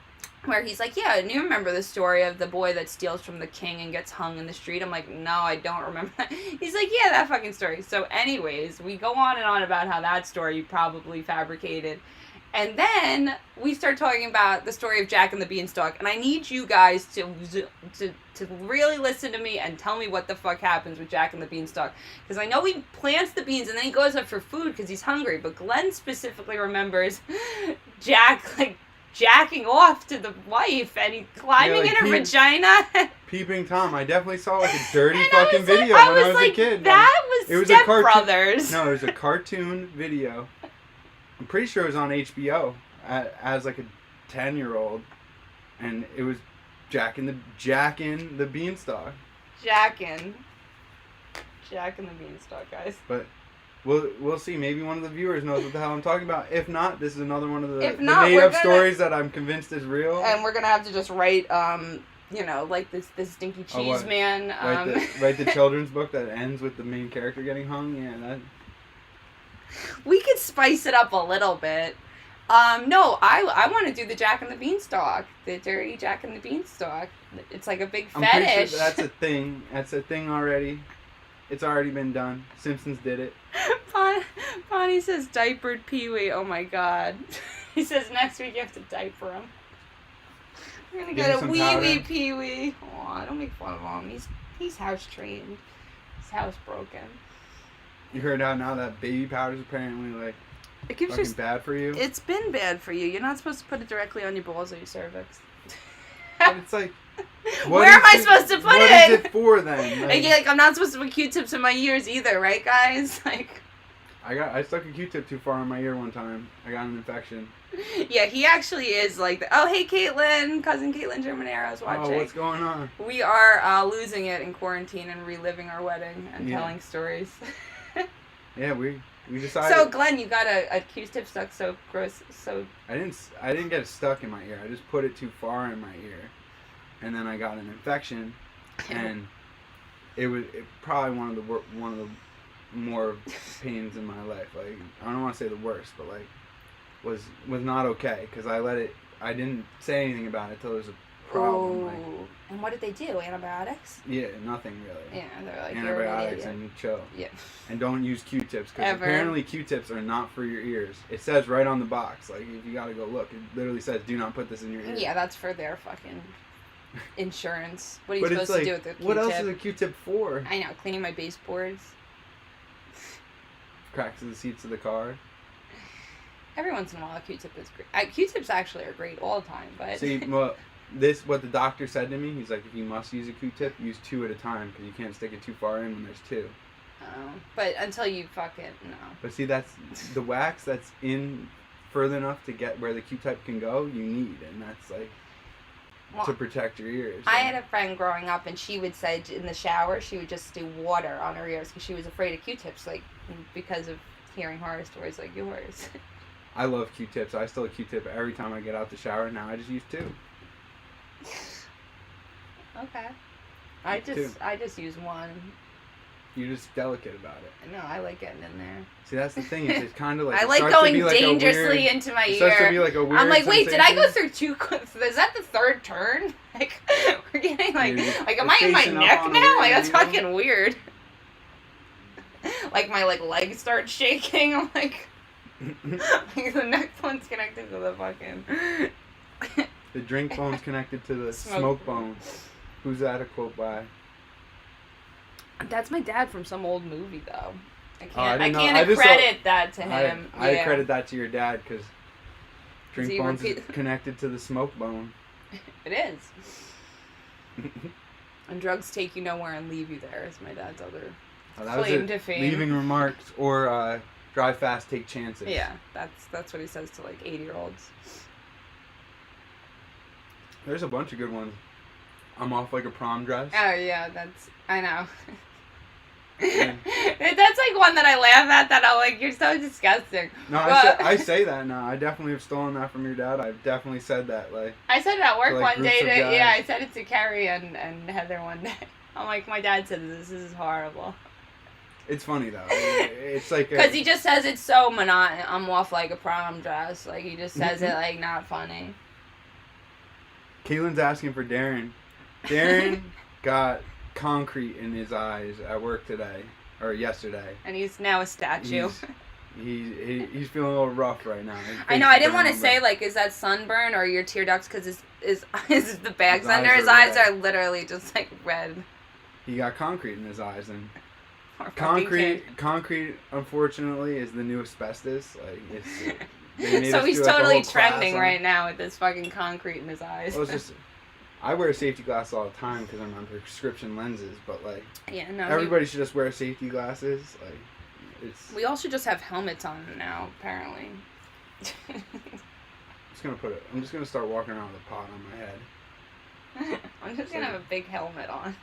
where he's like, yeah, and you remember the story of the boy that steals from the king and gets hung in the street? I'm like, no, I don't remember that. He's like, yeah, that fucking story. So anyways, we go on and on about how that story you probably fabricated. And then we start talking about the story of Jack and the Beanstalk, and I need you guys to really listen to me and tell me what the fuck happens with Jack and the Beanstalk. Because I know he plants the beans and then he goes up for food because he's hungry, but Glenn specifically remembers Jack, like, jacking off to the wife and he climbing in her vagina. Peeping Tom. I definitely saw like a dirty And fucking video when I was a kid. That was Step Brothers. No, it was a cartoon video. I'm pretty sure it was on HBO as like a 10-year-old, and it was Jacking the Beanstalk. Jacking the Beanstalk, guys. But we'll see. Maybe one of the viewers knows what the hell I'm talking about. If not, this is another one of the made-up stories that I'm convinced is real. And we're gonna have to just write, like this stinky cheese man. Write the children's book that ends with the main character getting hung. Yeah, that. We could spice it up a little bit. No, I want to do the Jack and the Beanstalk. The dirty Jack and the Beanstalk. It's like a big fetish. I'm pretty sure that's a thing. That's a thing already. It's already been done. Simpsons did it. Bonnie says diapered Pee-wee. Oh my god. He says next week you have to diaper him. We're gonna get a wee Pee-wee. Aw, don't make fun of him. He's house trained. His house broken. You heard how now that baby powder is apparently like fucking bad for you? It's been bad for you. You're not supposed to put it directly on your balls or your cervix. But it's like, where am I supposed to put it? What is it for then? Like I'm not supposed to put Q-tips in my ears either, right, guys? Like. I stuck a Q-tip too far in my ear one time. I got an infection. Yeah, he actually is like, oh, hey, Caitlin, cousin Caitlin Germanero's watching. Oh, what's going on? We are losing it in quarantine and reliving our wedding and telling stories. Yeah, we decided. So, Glenn, you got a Q-tip stuck so gross, so... I didn't get it stuck in my ear. I just put it too far in my ear. And then I got an infection. And it probably one of the more pains in my life. Like, I don't want to say the worst, but like was not okay because I didn't say anything about it until there was a problem. Like, and what did they do? Antibiotics? Yeah, nothing really. Yeah, they're like antibiotics and chill. Yeah. And don't use Q-tips because apparently Q-tips are not for your ears. It says right on the box. Like, if you gotta go look, it literally says do not put this in your ear. Yeah, that's for their fucking insurance. What are you supposed to do with the Q-tip? What else is a Q-tip for? I know, cleaning my baseboards. Cracks in the seats of the car. Every once in a while, a Q-tip is great. Q-tips actually are great all the time, but... See, what the doctor said to me, he's like, if you must use a Q-tip, use 2 at a time, because you can't stick it too far in when there's 2. Oh, but until you fucking, no. But see, that's the wax that's in further enough to get where the Q-tip can go, you need, and that's like... to protect your ears. I had a friend growing up, and she would say in the shower, she would just do water on her ears because she was afraid of Q-tips, like, because of hearing horror stories like yours. I love Q-tips. I still Q-tip every time I get out the shower. Now I just use 2. Okay. I just use 1. You're just delicate about it. No, I like getting in there. See, that's the thing. It's kind of like... I like going dangerously into my ear. It starts to be like a weird I'm like, wait, sensation. did I go through 2... Is that the 3rd turn? Like, we're getting like... Like, am I in my neck now? Like, that's fucking weird. Like, my, legs start shaking. I'm like... like, the neck bone's connected to the fucking... The drink bone's connected to the smoke bone. Who's that a quote by? That's my dad from some old movie, though. I can't accredit that to him. I accredit that to your dad, because drink bones is connected to the smoke bone. It is. And drugs take you nowhere and leave you there, is my dad's other claim to fame. Leaving remarks, or drive fast, take chances. Yeah, that's what he says to, 80-year-olds. There's a bunch of good ones. I'm off like a prom dress. Oh, yeah, I know. Yeah. That's one that I laugh at, that I'm like, you're so disgusting. No, I say that now. I definitely have stolen that from your dad. I've definitely said that. I said it at work one day. I said it to Carrie and Heather one day. I'm like, my dad said this is horrible. It's funny, though. It's like... Because he just says it's so monotonous. I'm off like a prom dress. Like, he just says it, not funny. Caitlin's asking for Darren. Darren got concrete in his eyes at work today, or yesterday. And he's now a statue. He's feeling a little rough right now. I know. I didn't want to say like, is that sunburn or your tear ducts? Because his the bags under his eyes are literally just like red. He got concrete in his eyes, and concrete unfortunately is the new asbestos. Like it's. So he's totally trending right now with this fucking concrete in his eyes. Well, it's just, I wear safety glasses all the time because I'm on prescription lenses, but like, yeah, no, everybody should just wear safety glasses. Like, we all should just have helmets on now, apparently. I'm just gonna start walking around with a pot on my head. I'm just gonna have a big helmet on.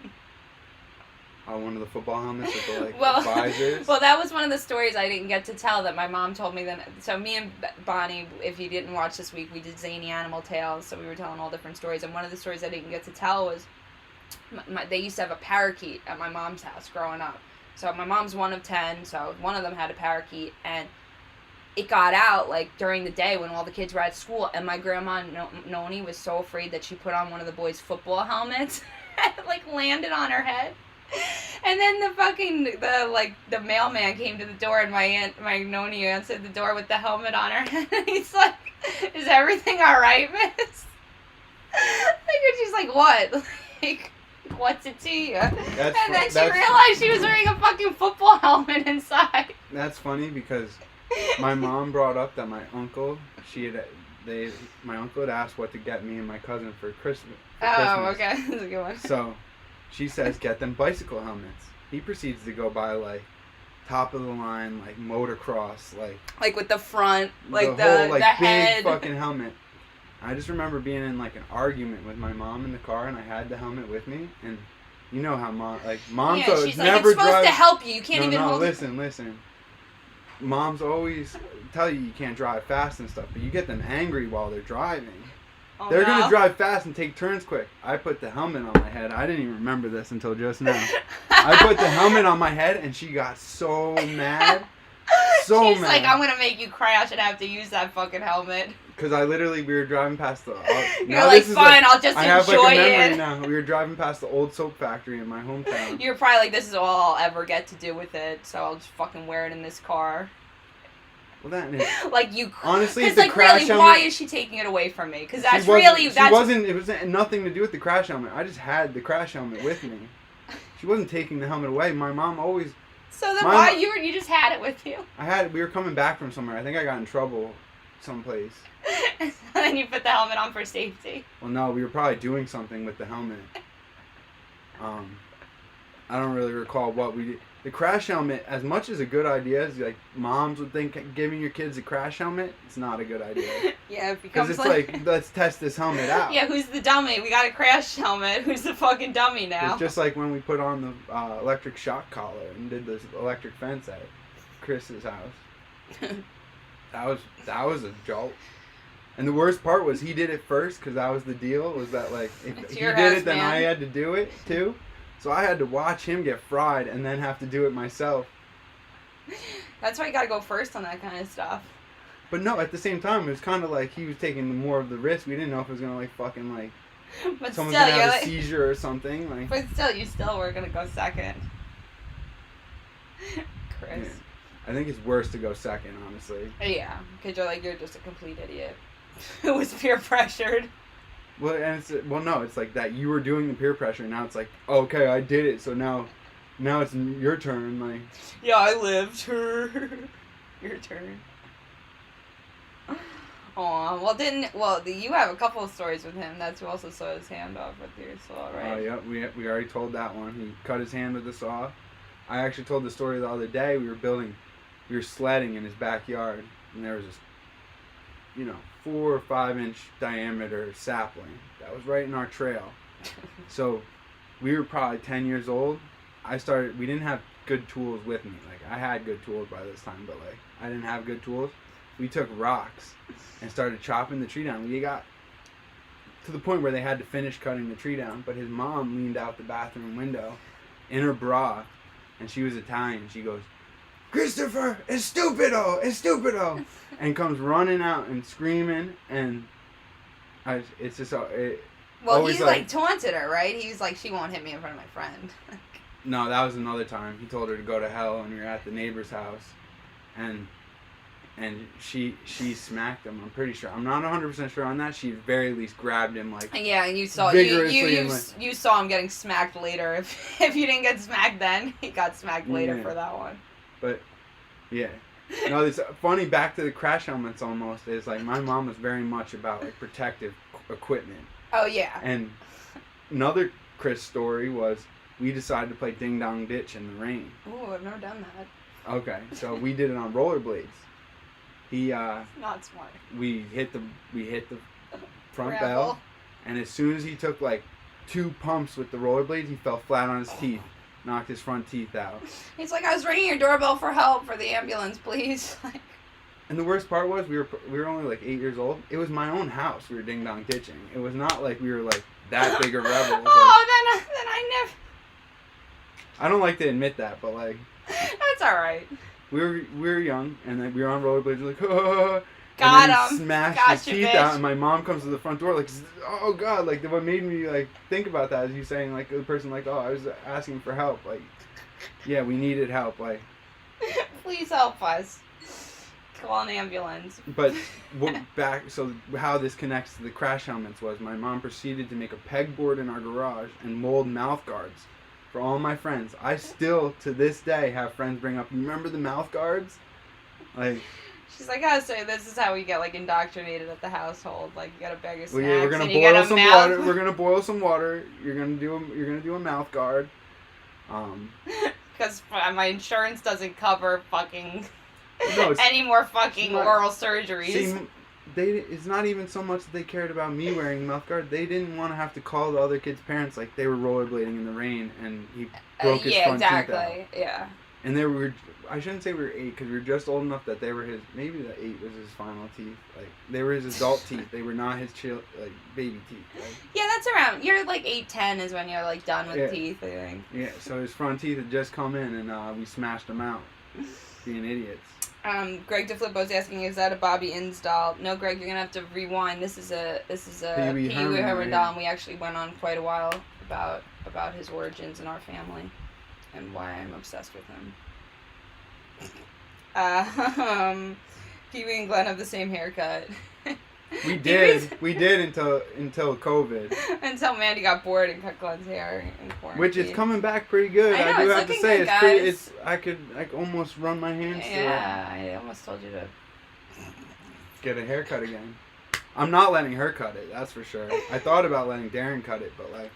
One of the football helmets with the visors. Well, that was one of the stories I didn't get to tell that my mom told me. So me and Bonnie, if you didn't watch this week, we did Zany Animal Tales. So we were telling all different stories, and one of the stories I didn't get to tell was they used to have a parakeet at my mom's house growing up. So my mom's one of 10, so one of them had a parakeet, and it got out like during the day when all the kids were at school, and my grandma Noni was so afraid that she put on one of the boys' football helmets and it like landed on her head. And then the mailman came to the door, and my Noni answered the door with the helmet on her head. And he's like, "Is everything all right, miss?" And she's like, "What?" Like, what's it to you? And then she realized she was wearing a fucking football helmet inside. That's funny because my mom brought up that my uncle had asked what to get me and my cousin for Christmas. Okay, that's a good one. So she says, get them bicycle helmets. He proceeds to go buy like top of the line, like motocross, like with the front, like the whole, like, the head, big fucking helmet. I just remember being in like an argument with my mom in the car, and I had the helmet with me, and you know how moms yeah, she's like, it's supposed to help you. You can't even hold it. Listen. Moms always tell you can't drive fast and stuff, but you get them angry while they're driving. Oh, they're going to drive fast and take turns quick. I put the helmet on my head. I didn't even remember this until just now. I put the helmet on my head, and she got so mad. She's like, I'm going to make you cry. I should have to use that fucking helmet. Because we were driving past the... You're like, fine, I'll just enjoy it. I have like a memory now. We were driving past the old soap factory in my hometown. You're probably like, this is all I'll ever get to do with it, so I'll just fucking wear it in this car. Well, that is... Like, you... Honestly, it's like, really, why is she taking it away from me? Because that's really... It was nothing to do with the crash helmet. I just had the crash helmet with me. She wasn't taking the helmet away. My mom always... So then why you just had it with you? We were coming back from somewhere. I think I got in trouble someplace. And then you put the helmet on for safety. Well, no, we were probably doing something with the helmet. I don't really recall what we did. The crash helmet, as much as a good idea as like moms would think giving your kids a crash helmet, it's not a good idea. Yeah, it becomes because it's like, let's test this helmet out. Yeah, who's the dummy? We got a crash helmet. Who's the fucking dummy now? It's just like when we put on the electric shock collar and did this electric fence at Chris's house. that was a jolt. And the worst part was he did it first because that was the deal. Was that like if he did it, then I had to do it too. So I had to watch him get fried and then have to do it myself. That's why you gotta go first on that kind of stuff. But no, at the same time, it was kind of like he was taking more of the risk. We didn't know if it was gonna like fucking like but someone's still, gonna have a seizure or something. Like. But still, you still were gonna go second. Chris. Yeah. I think it's worse to go second, honestly. Yeah, because you're just a complete idiot. Who was peer pressured. Well, and no, it's like that you were doing the peer pressure, and now it's like, okay, I did it, so now it's your turn, like. Yeah, I lived. Your turn. Aw, you have a couple of stories with him. That's who also saw his hand off with your saw, right? Oh, yeah, we already told that one. He cut his hand with the saw. I actually told the story the other day. We were sledding in his backyard, and there was this, 4 or 5 inch diameter sapling that was right in our trail. So we were probably 10 years old. We didn't have good tools with me. Like, I had good tools by this time, but like I didn't have good tools. We took rocks and started chopping the tree down. We got to the point where they had to finish cutting the tree down, but his mom leaned out the bathroom window in her bra, and she was Italian. She goes, "Christopher, it's stupido," and comes running out and screaming, and it's just well, he like taunted her, right? He was like, "She won't hit me in front of my friend." No, that was another time. He told her to go to hell, and we were at the neighbor's house, and and she smacked him. I'm pretty sure. I'm not 100% sure on that. She at very least grabbed him like Yeah, and you saw you saw him getting smacked later. If you didn't get smacked then, he got smacked later for that one. But yeah. No, it's funny. Back to the crash helmets almost is like my mom was very much about like protective equipment. Oh yeah. And another Chris story was we decided to play Ding Dong Ditch in the rain. Ooh, I've never done that. Okay, so we did it on rollerblades. Not smart. We hit the front Gravel. bell, and as soon as he took like 2 pumps with the rollerblades, he fell flat on his teeth, knocked his front teeth out. He's like, I was ringing your doorbell for help for the ambulance, please. And the worst part was we were only like 8 years old. It was my own house. We were ding dong ditching. It was not like we were like that big of rebels. Then I never. I don't like to admit that, but like. That's all right. We were young, and then we were on rollerblades. We're like, oh, got and then him. He smashed his teeth bitch. out, and my mom comes to the front door like, oh god, like what made me like think about that is you saying like the person like, oh, I was asking for help, like, yeah, we needed help, like. Please help us. Call an ambulance. But so how this connects to the crash helmets was my mom proceeded to make a pegboard in our garage and mold mouth guards. For all my friends, I still to this day have friends bring up. Remember the mouth guards? Like. She's like, oh, so this is how we get like indoctrinated at the household. Like you got a bag of snacks. Well, yeah, we're gonna boil some water. We're gonna boil some water. You're gonna do a mouth guard. Because my insurance doesn't cover fucking no, any more fucking oral surgeries. See, it's not even so much that they cared about me wearing mouth guard. They didn't want to have to call the other kid's parents like they were rollerblading in the rain and he broke his front teeth out. Yeah, exactly. Yeah. And I shouldn't say we were 8 because we were just old enough that they were his. Maybe the 8 was his final teeth. Like they were his adult teeth. They were not his baby teeth. Like, yeah, that's around. You're like 8, 10 is when you're like done with teeth. I think. Yeah. So his front teeth had just come in and we smashed them out, being idiots. Greg DeFlippo's asking, is that a Bobby Inns doll? No, Greg, you're gonna have to rewind. This is a Pee Wee Herman doll, and we actually went on quite a while about his origins in our family and why I'm obsessed with him. Pee Wee and Glenn have the same haircut. We did until COVID. Until Mandy got bored and cut Glenn's hair in quarantine. Which is coming back pretty good. I know, I do have to say good, it's pretty. I could almost run my hands through it. Yeah, I almost told you to get a haircut again. I'm not letting her cut it. That's for sure. I thought about letting Darren cut it, but like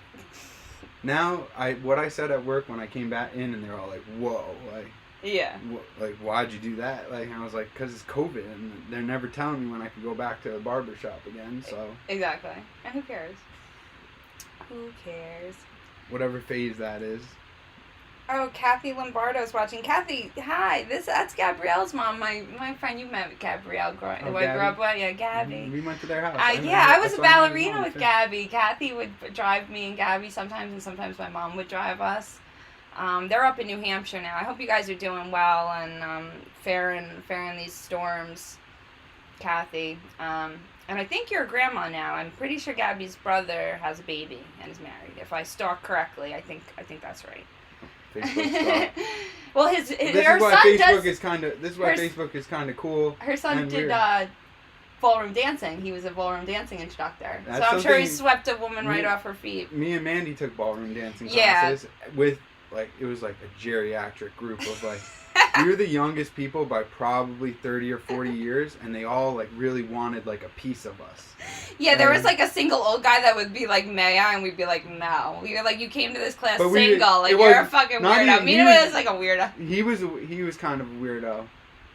now what I said at work when I came back in and they're all like, "Whoa!" Like. Yeah. Like, why'd you do that? Like, I was like, because it's COVID, and they're never telling me when I can go back to a barber shop again, so. Exactly. And who cares? Who cares? Whatever phase that is. Oh, Kathy Lombardo's watching. Kathy, hi. That's Gabrielle's mom. My friend, you met Gabrielle. Grew up with. Yeah, Gabby. We went to their house. I was a ballerina with Gabby. Kathy would drive me and Gabby sometimes, and sometimes my mom would drive us. They're up in New Hampshire now. I hope you guys are doing well and faring these storms, Kathy. And I think you're a grandma now. I'm pretty sure Gabby's brother has a baby and is married. If I stalk correctly, I think that's right. Well, her son does. This is why Facebook is kind of cool. Her son did ballroom dancing. He was a ballroom dancing instructor. That's so I'm sure he swept a woman right off her feet. Me and Mandy took ballroom dancing classes with. Like, it was like a geriatric group of like, we were the youngest people by probably 30 or 40 years, and they all like really wanted like a piece of us. Yeah, there was like a single old guy that would be like, may I? And we'd be like, no. We were like, you came to this class single, like you're a fucking weirdo. Mina was like a weirdo. He was kind of a weirdo.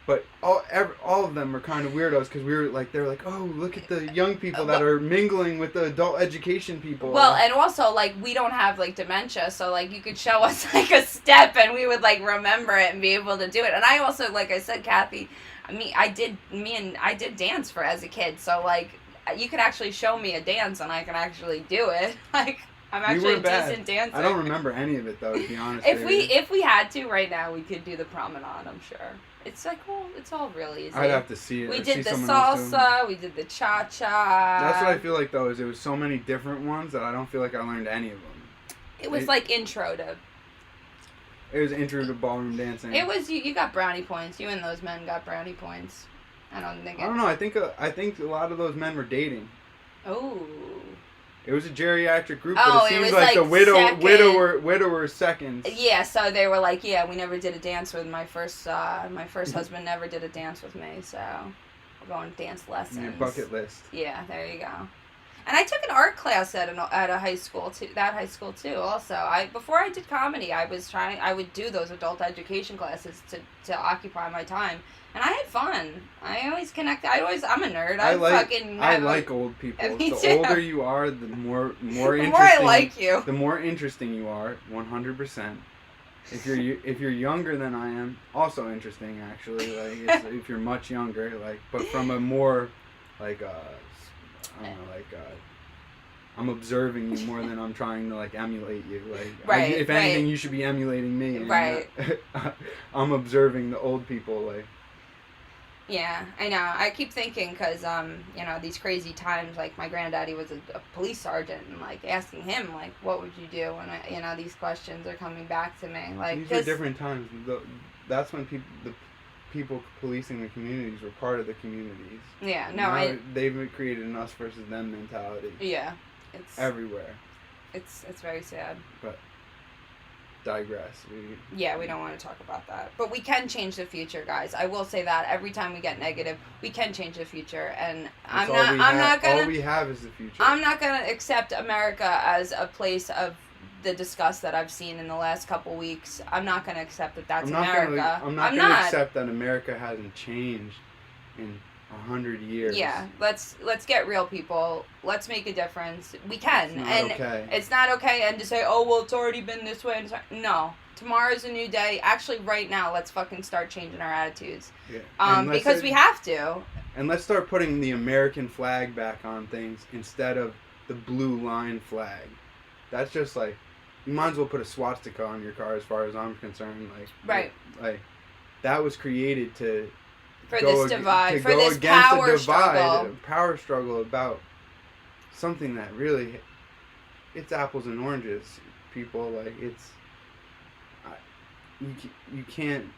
But all of them were kind of weirdos because we were like, they were like, oh, look at the young people that are mingling with the adult education people. Well, and also like we don't have like dementia, so like you could show us like a step and we would like remember it and be able to do it. And I also, like I said, Kathy, I did dance as a kid, so like you could actually show me a dance and I can actually do it. Like I'm actually a decent dancer. I don't remember any of it though, to be honest. If we had to right now, we could do the promenade. I'm sure. It's like, well, it's all really easy. I'd have to see it. We did the salsa, we did the cha-cha. That's what I feel like, though, is it was so many different ones that I don't feel like I learned any of them. It was like intro to... It was intro to ballroom dancing. It was, you got brownie points. You and those men got brownie points. I don't think. I don't know. I think a lot of those men were dating. Oh. It was a geriatric group, Oh, but it seems was like the widower seconds. Yeah, so they were like, yeah, we never did a dance with my first husband never did a dance with me, so we're going to dance lessons. Your bucket list. Yeah, there you go. And I took an art class at a high school too. That high school too. Also, before I did comedy, I would do those adult education classes to occupy my time, and I had fun. I always connect. I'm a nerd. I like old people. Me The too. older you are, the more The interesting. more I like you. The more interesting you are, 100%. If you're younger than I am, also interesting actually. Like if you're much younger, but from a more I don't know, I'm observing you more than I'm trying to emulate you. Right. If anything, you should be emulating me. And, Right. I'm observing the old people. Yeah, I know. I keep thinking because these crazy times. Like my granddaddy was a police sergeant, and asking him what would you do when these questions are coming back to me. These are different times. That's when the people policing the communities were part of the communities. Yeah, no, now they've created an us versus them mentality. Yeah, it's everywhere. It's very sad. But digress. We don't want to talk about that. But we can change the future, guys. I will say that every time we get negative, we can change the future, and all we have is the future. I'm not gonna accept America as a place of the disgust that I've seen in the last couple weeks. I'm not going to accept that that's America. I'm not going to accept that America hasn't changed in 100 years. Yeah, let's get real, people. Let's make a difference. We can. It's not okay. And to say, oh, well, it's already been this way. No. Tomorrow's a new day. Actually, right now, let's fucking start changing our attitudes. Yeah. Because we have to. And let's start putting the American flag back on things instead of the blue line flag. That's just you might as well put a swastika on your car as far as I'm concerned. Right. That was created for this divide, for this power struggle. Power struggle about something that really, it's apples and oranges, people. You can't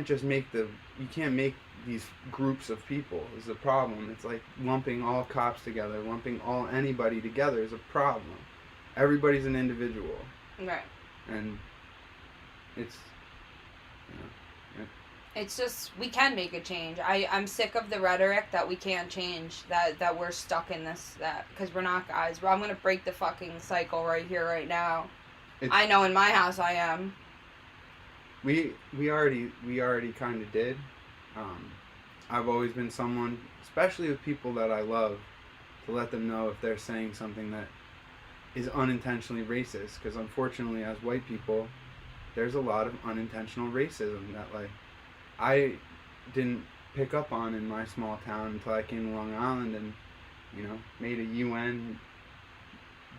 just make these groups of people is a problem. It's lumping all cops together, lumping anybody together is a problem. Everybody's an individual. Right. And it's, It's just, we can make a change. I'm sick of the rhetoric that we can't change, that we're stuck in this, because we're not, guys. I'm going to break the fucking cycle right here, right now. I know in my house I am. We already kind of did. I've always been someone, especially with people that I love, to let them know if they're saying something that is unintentionally racist, because unfortunately as white people there's a lot of unintentional racism that I didn't pick up on in my small town until I came to Long Island and made a UN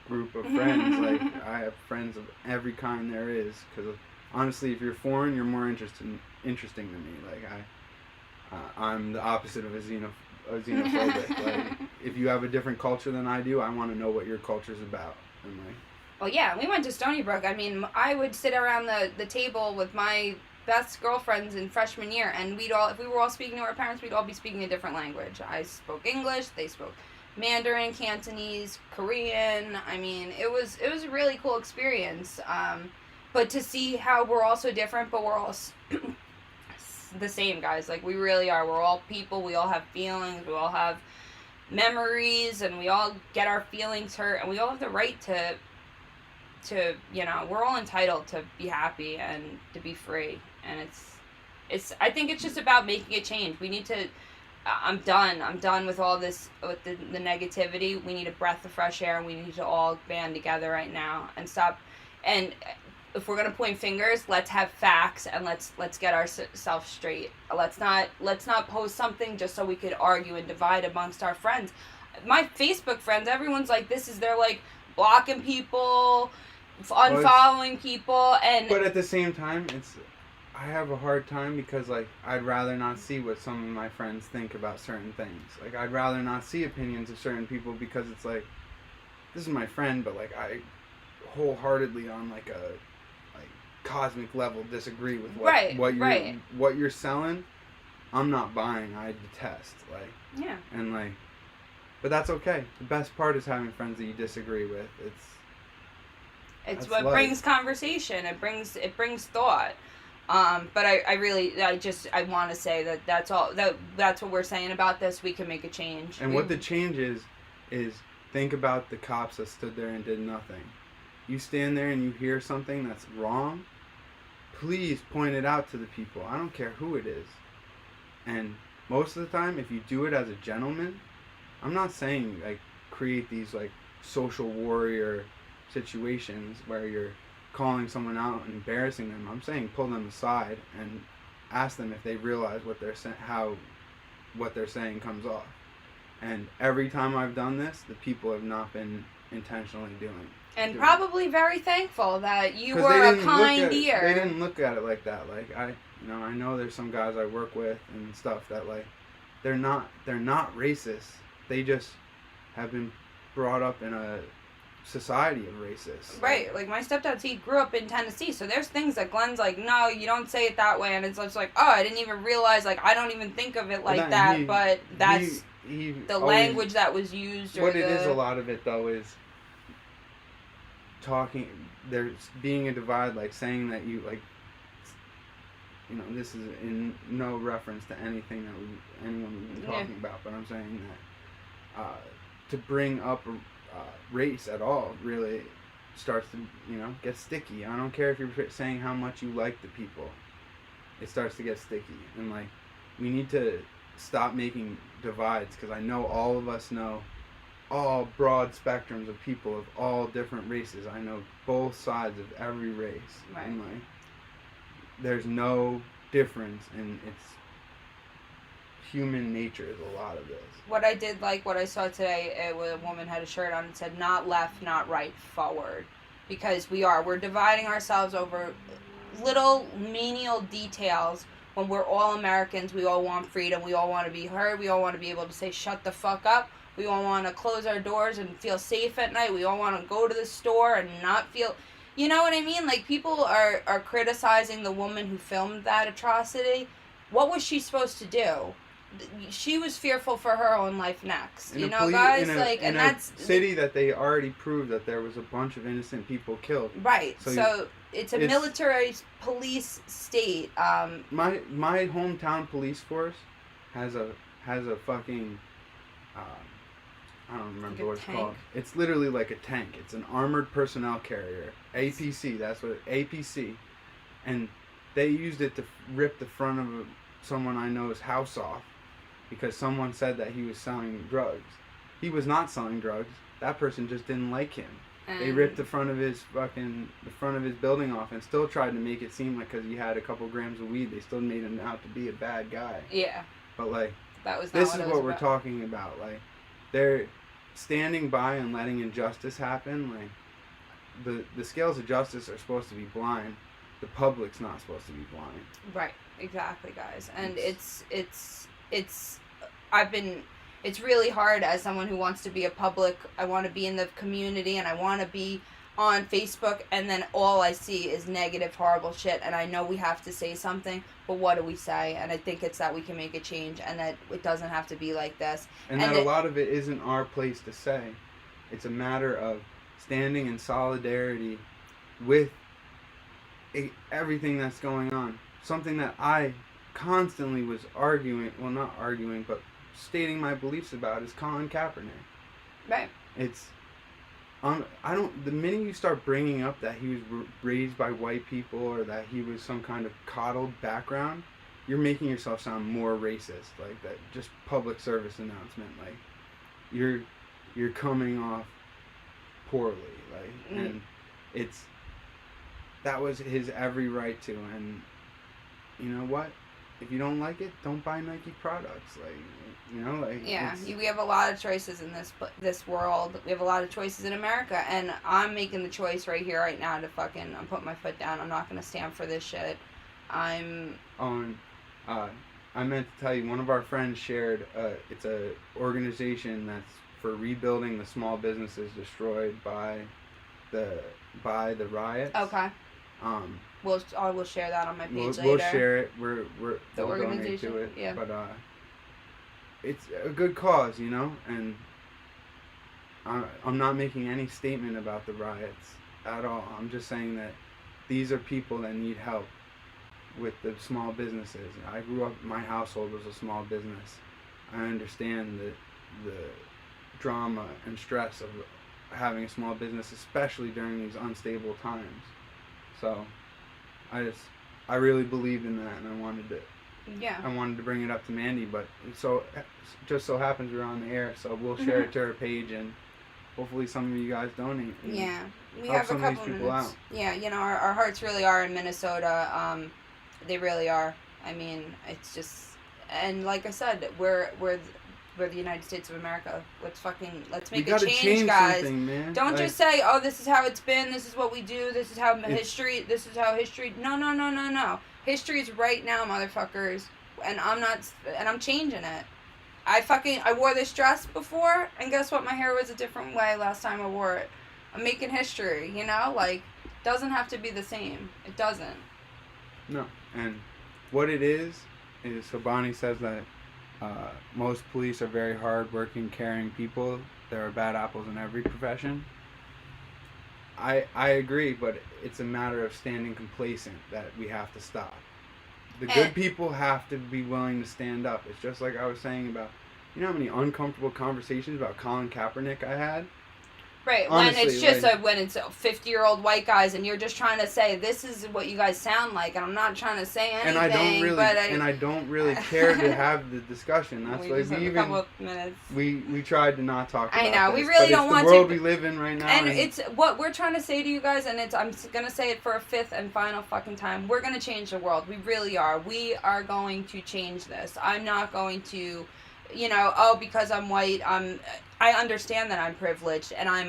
group of friends. I have friends of every kind there is, because honestly if you're foreign you're more interesting than me. I'm the opposite of a xenophobic. If you have a different culture than I do, I want to know what your culture's about. And well, yeah, we went to Stony Brook. I mean, I would sit around the table with my best girlfriends in freshman year, and if we were all speaking to our parents, we'd all be speaking a different language. I spoke English, they spoke Mandarin, Cantonese, Korean. I mean, it was a really cool experience. But to see how we're all so different, but we're all the same, guys. We really are. We're all people. We all have feelings. We all have memories, and we all get our feelings hurt, and we all have the right to we're all entitled to be happy and to be free. And it's I think it's just about making a change. We need to I'm done with all this, with the negativity. We need a breath of fresh air, and we need to all band together right now and stop. And if we're gonna point fingers, let's have facts, and let's get ourselves straight. Let's not post something just so we could argue and divide amongst our friends. My Facebook friends, everyone's they're blocking people, unfollowing people, and. But at the same time, I have a hard time because I'd rather not see what some of my friends think about certain things. I'd rather not see opinions of certain people, because it's this is my friend, but I wholeheartedly on a cosmic level disagree with what you're selling. I'm not buying. I detest. Like, yeah. And like, but that's okay. The best part is having friends that you disagree with. It's that's what life. brings conversation. It brings thought. But I want to say that that's all. That's what we're saying about this. We can make a change. And what the change is think about the cops that stood there and did nothing. You stand there and you hear something that's wrong, please point it out to the people. I don't care who it is. And most of the time, if you do it as a gentleman, I'm not saying like create these like social warrior situations where you're calling someone out and embarrassing them. I'm saying pull them aside and ask them if they realize what they're what they're saying comes off. And every time I've done this, the people have not been intentionally doing. And probably very thankful that you were a kind ear. They didn't look at it like that. Like I know there's some guys I work with and stuff that like they're not racist. They just have been brought up in a society of racists. Right. Like my stepdad, he grew up in Tennessee, so there's things that Glenn's like, no, you don't say it that way, and it's just like, oh, I didn't even realize, like, I don't even think of it like that, but that's the language that was used. What it is, a lot of it though, is talking. There's being a divide, like saying that you like. This is in no reference to anything that anyone we've been talking about, but I'm saying that to bring up race at all really starts to get sticky. I don't care if you're saying how much you like the people, it starts to get sticky. And like we need to stop making divides, because I know all of us know all broad spectrums of people of all different races. I know both sides of every race. Right. And like there's no difference, and it's human nature is a lot of this. What I did like, what I saw today, a woman had a shirt on and said, not left, not right, forward. Because we're dividing ourselves over little menial details when we're all Americans. We all want freedom. We all want to be heard. We all want to be able to say, shut the fuck up. We all want to close our doors and feel safe at night. We all want to go to the store and not feel... You know what I mean? Like, people are criticizing the woman who filmed that atrocity. What was she supposed to do? She was fearful for her own life next. Guys? In a city that they already proved that there was a bunch of innocent people killed. Right. So it's a military police state. My hometown police force has a fucking... I don't remember what it's called. It's literally like a tank. It's an armored personnel carrier. APC, that's what APC. And they used it to rip the front of someone I know's house off because someone said that he was selling drugs. He was not selling drugs. That person just didn't like him. They ripped the front of his building off and still tried to make it seem like because he had a couple grams of weed, they still made him out to be a bad guy. Yeah. But like, this is what we're talking about. Like, they're standing by and letting injustice happen. Like, the scales of justice are supposed to be blind. The public's not supposed to be blind. Right. Exactly, guys. And it's really hard as someone who wants to be a public. I want to be in the community and I want to be on Facebook, and then all I see is negative, horrible shit, and I know we have to say something, but what do we say? And I think it's that we can make a change, and that it doesn't have to be like this. And that a lot of it isn't our place to say. It's a matter of standing in solidarity with everything that's going on. Something that I constantly was not arguing, but stating my beliefs about is Colin Kaepernick. Right. It's... the minute you start bringing up that he was raised by white people or that he was some kind of coddled background, you're making yourself sound more racist. Like, that just public service announcement. Like, you're coming off poorly. Like, and that was his every right to. And you know what? If you don't like it, don't buy Nike products. We have a lot of choices in this world. We have a lot of choices in America, and I'm making the choice right here, right now, to I'm putting my foot down. I'm not gonna stand for this shit. I meant to tell you, one of our friends shared. It's a organization that's for rebuilding the small businesses destroyed by the riots. Okay. I will share that on my page later. We'll share it. We'll donate organization, to it. yeah. But it's a good cause, you know, and I'm not making any statement about the riots at all. I'm just saying that these are people that need help with the small businesses. I grew up, my household was a small business. I understand the drama and stress of having a small business, especially during these unstable times. So I really believed in that, and I wanted to bring it up to Mandy, but just so happens we're on the air, so we'll share it to her page, and hopefully some of you guys donate. Yeah, we help have some a couple of these people minutes. out. Yeah, you know, our hearts really are in Minnesota. They really are. I mean, it's just, and like I said, we're the United States of America. Let's make a change, guys. Man. Don't just say, oh, this is how it's been, this is what we do, this is how history. No. History is right now, motherfuckers, and I'm changing it. I wore this dress before, and guess what? My hair was a different way last time I wore it. I'm making history, you know? Like, doesn't have to be the same. It doesn't. No. And what it is so Bonnie says that most police are very hard-working, caring people. There are bad apples in every profession. I agree, but it's a matter of standing complacent that we have to stop. The good people have to be willing to stand up. It's just like I was saying about, you know how many uncomfortable conversations about Colin Kaepernick I had? Right, Honestly, when it's 50-year-old white guys, and you're just trying to say, this is what you guys sound like, and I'm not trying to say anything. And I don't really care to have the discussion. That's why a couple of minutes. We tried to not talk about I know, this, we really don't want to. It's the world we live in right now. And it's what we're trying to say to you guys, and I'm going to say it for a fifth and final fucking time. We're going to change the world. We really are. We are going to change this. I'm not going to, you know, because I'm white, I understand that I'm privileged, and I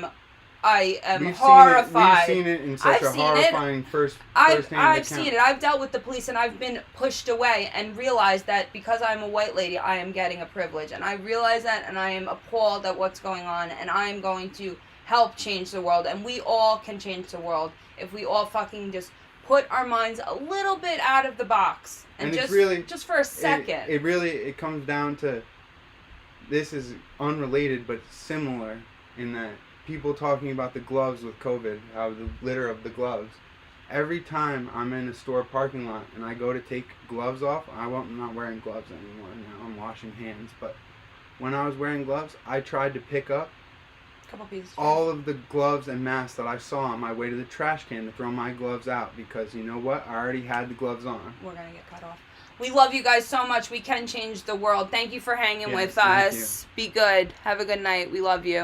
am horrified. We've seen it in such a horrifying firsthand account. I've seen it. I've dealt with the police, and I've been pushed away and realized that because I'm a white lady, I am getting a privilege. And I realize that, and I am appalled at what's going on, and I am going to help change the world. And we all can change the world if we all fucking just put our minds a little bit out of the box. And just for a second. It comes down to, this is unrelated but similar in that people talking about the gloves with COVID, how the litter of the gloves. Every time I'm in a store parking lot and I go to take gloves off, I'm not wearing gloves anymore now. I'm washing hands. But when I was wearing gloves, I tried to pick up all of the gloves and masks that I saw on my way to the trash can to throw my gloves out, because you know what? I already had the gloves on. We're going to get cut off. We love you guys so much. We can change the world. Thank you for hanging with us. Be good. Have a good night. We love you.